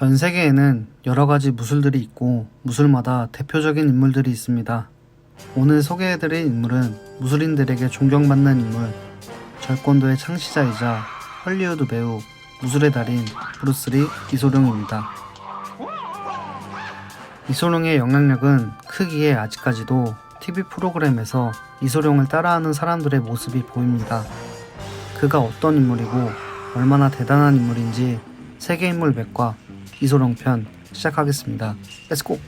전 세계에는 여러 가지 무술들이 있고 무술마다 대표적인 인물들이 있습니다. 오늘 소개해드릴 인물은 무술인들에게 존경받는 인물, 절권도의 창시자이자 헐리우드 배우, 무술의 달인 브루스리 이소룡입니다. 이소룡의 영향력은 크기에 아직까지도 TV 프로그램에서 이소룡을 따라하는 사람들의 모습이 보입니다. 그가 어떤 인물이고 얼마나 대단한 인물인지 세계인물 맥과 이소룡 편 시작하겠습니다. 렛츠고!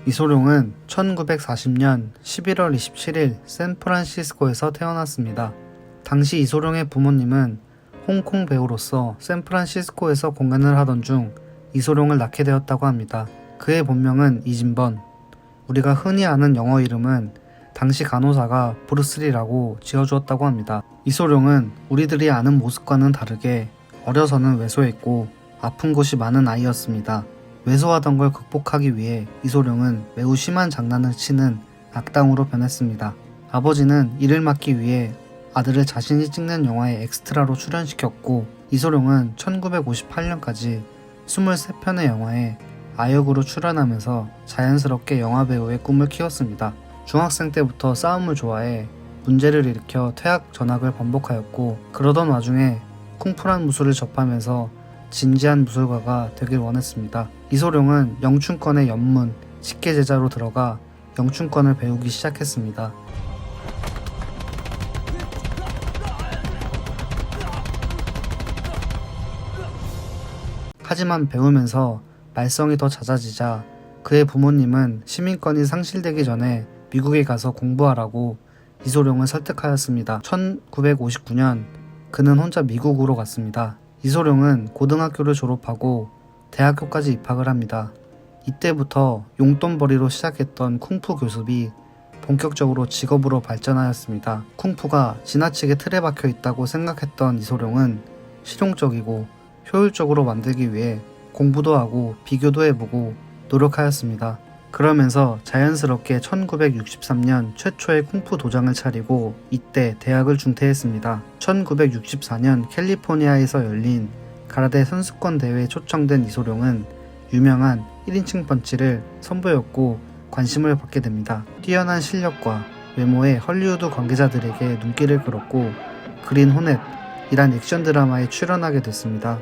이소룡은 1940년 11월 27일 샌프란시스코에서 태어났습니다. 당시 이소룡의 부모님은 홍콩 배우로서 샌프란시스코에서 공연을 하던 중 이소룡을 낳게 되었다고 합니다. 그의 본명은 이진번, 우리가 흔히 아는 영어 이름은 당시 간호사가 브루스리라고 지어주었다고 합니다. 이소룡은 우리들이 아는 모습과는 다르게 어려서는 왜소했고 아픈 곳이 많은 아이였습니다. 왜소하던 걸 극복하기 위해 이소룡은 매우 심한 장난을 치는 악당으로 변했습니다. 아버지는 이를 막기 위해 아들을 자신이 찍는 영화에 엑스트라로 출연시켰고 이소룡은 1958년까지 23편의 영화에 아역으로 출연하면서 자연스럽게 영화배우의 꿈을 키웠습니다. 중학생 때부터 싸움을 좋아해 문제를 일으켜 퇴학 전학을 반복하였고 그러던 와중에 쿵푸란 무술을 접하면서 진지한 무술가가 되길 원했습니다. 이소룡은 영춘권의 연문, 식계 제자로 들어가 영춘권을 배우기 시작했습니다. 하지만 배우면서 말썽이 더 잦아지자 그의 부모님은 시민권이 상실되기 전에 미국에 가서 공부하라고 이소룡을 설득하였습니다. 1959년 그는 혼자 미국으로 갔습니다. 이소룡은 고등학교를 졸업하고 대학교까지 입학을 합니다. 이때부터 용돈벌이로 시작했던 쿵푸 교습이 본격적으로 직업으로 발전하였습니다. 쿵푸가 지나치게 틀에 박혀 있다고 생각했던 이소룡은 실용적이고 효율적으로 만들기 위해 공부도 하고 비교도 해보고 노력하였습니다. 그러면서 자연스럽게 1963년 최초의 쿵푸 도장을 차리고 이때 대학을 중퇴했습니다. 1964년 캘리포니아에서 열린 가라데 선수권 대회에 초청된 이소룡은 유명한 1인칭 펀치를 선보였고 관심을 받게 됩니다. 뛰어난 실력과 외모에 헐리우드 관계자들에게 눈길을 끌었고 그린 호넷이란 액션 드라마에 출연하게 됐습니다.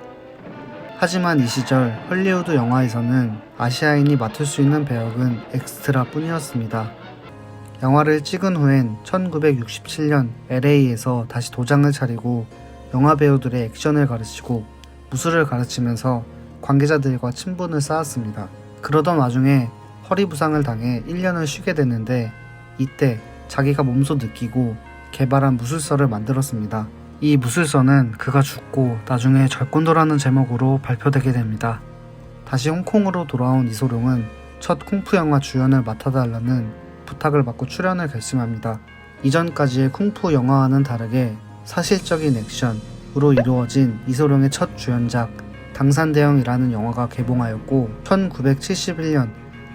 하지만 이 시절 헐리우드 영화에서는 아시아인이 맡을 수 있는 배역은 엑스트라 뿐이었습니다. 영화를 찍은 후엔 1967년 LA에서 다시 도장을 차리고 영화 배우들의 액션을 가르치고 무술을 가르치면서 관계자들과 친분을 쌓았습니다. 그러던 와중에 허리 부상을 당해 1년을 쉬게 됐는데 이때 자기가 몸소 느끼고 개발한 무술서를 만들었습니다. 이 무술서는 그가 죽고 나중에 절권도라는 제목으로 발표되게 됩니다. 다시 홍콩으로 돌아온 이소룡은 첫 쿵푸 영화 주연을 맡아달라는 부탁을 받고 출연을 결심합니다. 이전까지의 쿵푸 영화와는 다르게 사실적인 액션으로 이루어진 이소룡의 첫 주연작 당산대형이라는 영화가 개봉하였고 1971년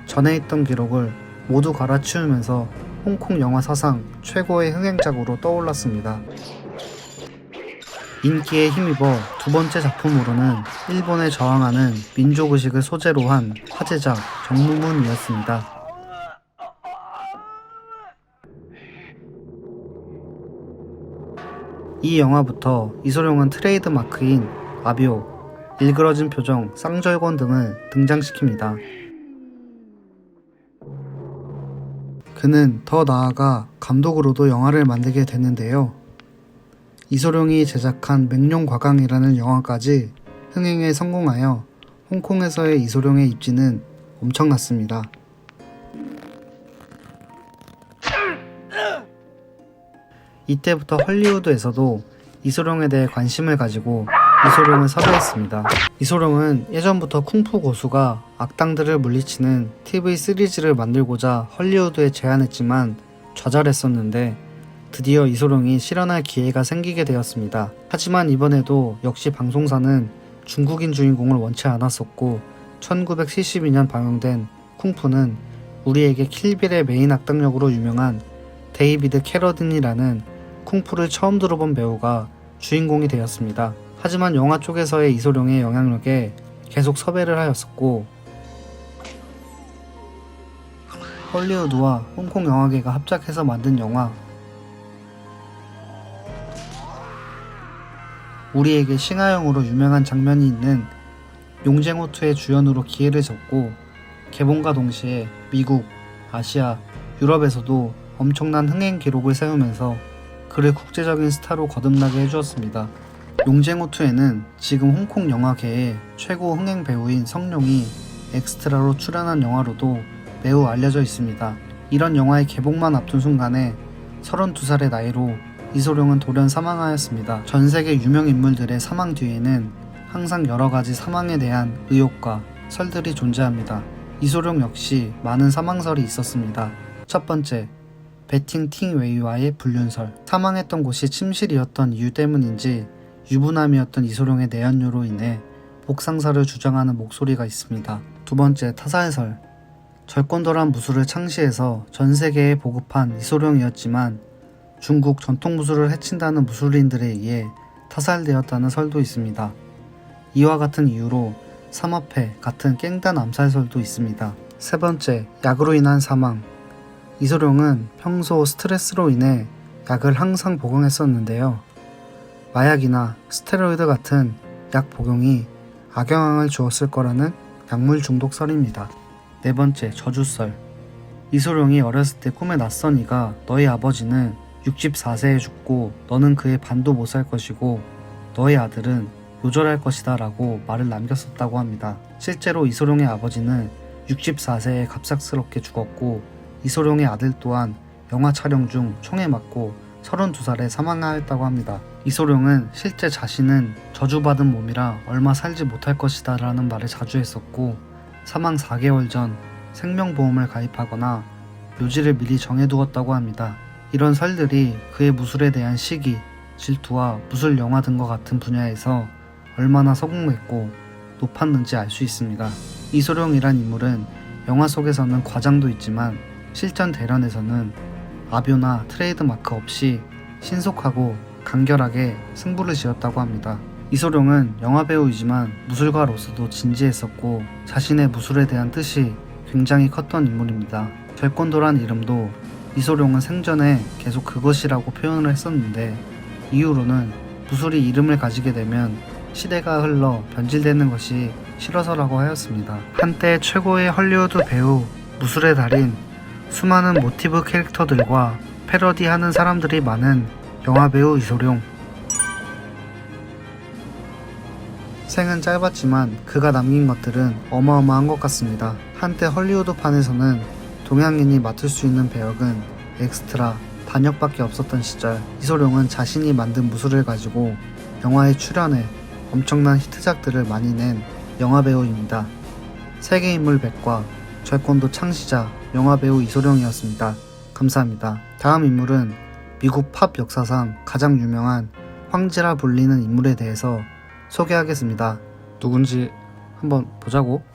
전에 있던 기록을 모두 갈아치우면서 홍콩 영화 사상 최고의 흥행작으로 떠올랐습니다. 인기에 힘입어 두 번째 작품으로는 일본에 저항하는 민족의식을 소재로 한 화제작 정무문이었습니다. 이 영화부터 이소룡은 트레이드 마크인 아비오, 일그러진 표정, 쌍절곤 등을 등장시킵니다. 그는 더 나아가 감독으로도 영화를 만들게 됐는데요. 이소룡이 제작한 맹룡과강이라는 영화까지 흥행에 성공하여 홍콩에서의 이소룡의 입지는 엄청났습니다. 이때부터 헐리우드에서도 이소룡에 대해 관심을 가지고 이소룡을 섭외했습니다. 이소룡은 예전부터 쿵푸 고수가 악당들을 물리치는 TV 시리즈를 만들고자 헐리우드에 제안했지만 좌절했었는데 드디어 이소룡이 실현할 기회가 생기게 되었습니다. 하지만 이번에도 역시 방송사는 중국인 주인공을 원치 않았었고 1972년 방영된 쿵푸는 우리에게 킬빌의 메인 악당역으로 유명한 데이비드 캐러딘이라는 쿵푸를 처음 들어본 배우가 주인공이 되었습니다. 하지만 영화 쪽에서의 이소룡의 영향력에 계속 섭외를 하였었고, 헐리우드와 홍콩 영화계가 합작해서 만든 영화 우리에게 싱하영으로 유명한 장면이 있는 용쟁호2의 주연으로 기회를 줬고, 개봉과 동시에 미국, 아시아, 유럽에서도 엄청난 흥행 기록을 세우면서 그를 국제적인 스타로 거듭나게 해주었습니다. 용쟁호2에는 지금 홍콩 영화계의 최고 흥행 배우인 성룡이 엑스트라로 출연한 영화로도 매우 알려져 있습니다. 이런 영화의 개봉만 앞둔 순간에 32살의 나이로 이소룡은 돌연 사망하였습니다. 전 세계 유명 인물들의 사망 뒤에는 항상 여러가지 사망에 대한 의혹과 설들이 존재합니다. 이소룡 역시 많은 사망설이 있었습니다. 첫 번째, 베팅 팅웨이와의 불륜설. 사망했던 곳이 침실이었던 이유 때문인지 유부남이었던 이소룡의 내연료로 인해 복상사를 주장하는 목소리가 있습니다. 두 번째, 타살설. 절권도란 무술을 창시해서 전 세계에 보급한 이소룡이었지만 중국 전통 무술을 해친다는 무술인들에 의해 타살되었다는 설도 있습니다. 이와 같은 이유로 삼합회 같은 깽단 암살설도 있습니다. 세 번째, 약으로 인한 사망. 이소룡은 평소 스트레스로 인해 약을 항상 복용했었는데요. 마약이나 스테로이드 같은 약 복용이 악영향을 주었을 거라는 약물 중독설입니다. 네 번째, 저주설. 이소룡이 어렸을 때 꿈에 낯선 이가 너의 아버지는 64세에 죽고 너는 그의 반도 못 살 것이고 너의 아들은 요절할 것이다 라고 말을 남겼었다고 합니다. 실제로 이소룡의 아버지는 64세에 갑작스럽게 죽었고 이소룡의 아들 또한 영화 촬영 중 총에 맞고 32살에 사망하였다고 합니다. 이소룡은 실제 자신은 저주받은 몸이라 얼마 살지 못할 것이다 라는 말을 자주 했었고, 사망 4개월 전 생명보험을 가입하거나 묘지를 미리 정해두었다고 합니다. 이런 설들이 그의 무술에 대한 시기, 질투와 무술 영화 등과 같은 분야에서 얼마나 성공했고 높았는지 알 수 있습니다. 이소룡이란 인물은 영화 속에서는 과장도 있지만 실전 대련에서는 아뷰나 트레이드 마크 없이 신속하고 간결하게 승부를 지었다고 합니다. 이소룡은 영화배우이지만 무술가로서도 진지했었고 자신의 무술에 대한 뜻이 굉장히 컸던 인물입니다. 절권도란 이름도 이소룡은 생전에 계속 그것이라고 표현을 했었는데, 이후로는 무술이 이름을 가지게 되면 시대가 흘러 변질되는 것이 싫어서라고 하였습니다. 한때 최고의 헐리우드 배우, 무술의 달인, 수많은 모티브 캐릭터들과 패러디하는 사람들이 많은 영화배우 이소룡. 생은 짧았지만 그가 남긴 것들은 어마어마한 것 같습니다. 한때 헐리우드판에서는 동양인이 맡을 수 있는 배역은 엑스트라, 단역밖에 없었던 시절, 이소룡은 자신이 만든 무술을 가지고 영화에 출연해 엄청난 히트작들을 많이 낸 영화배우입니다. 세계인물 100과 절권도 창시자 영화배우 이소룡이었습니다. 감사합니다. 다음 인물은 미국 팝 역사상 가장 유명한 황제라 불리는 인물에 대해서 소개하겠습니다. 누군지 한번 보자고.